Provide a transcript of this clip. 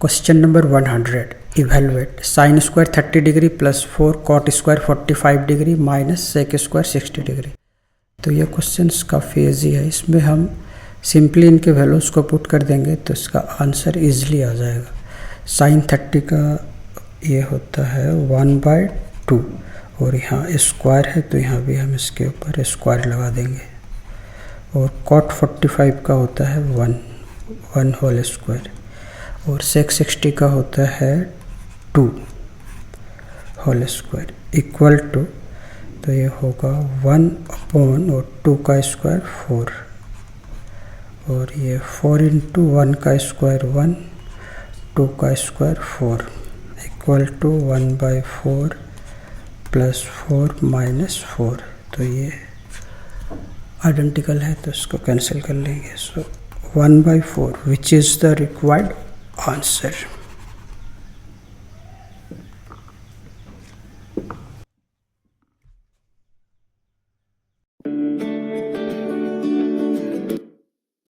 Question number 100, evaluate sine square 30 degree plus 4 cot square 45 degree minus sec square 60 degree. तो ये question काफ़ी easy है, इसमें हम सिंपली इनके वैल्यूज को पुट कर देंगे तो इसका आंसर इजीली आ जाएगा। साइन 30 का ये होता है 1/2 और यहाँ स्क्वायर है तो यहाँ भी हम इसके ऊपर स्क्वायर लगा देंगे। और कॉट 45 का होता है 1 होल स्क्वायर और सेक 60 का होता है 2 होल स्क्वायर इक्वल टू, तो ये होगा 1 और 2 का स्क्वायर 4 और ये 4 इंटू 1 का स्क्वायर 1, 2 का square 4 equal to 1/4 plus 4 minus 4। तो ये आइडेंटिकल है तो इसको कैंसिल कर लेंगे। सो 1/4 which is the required answer.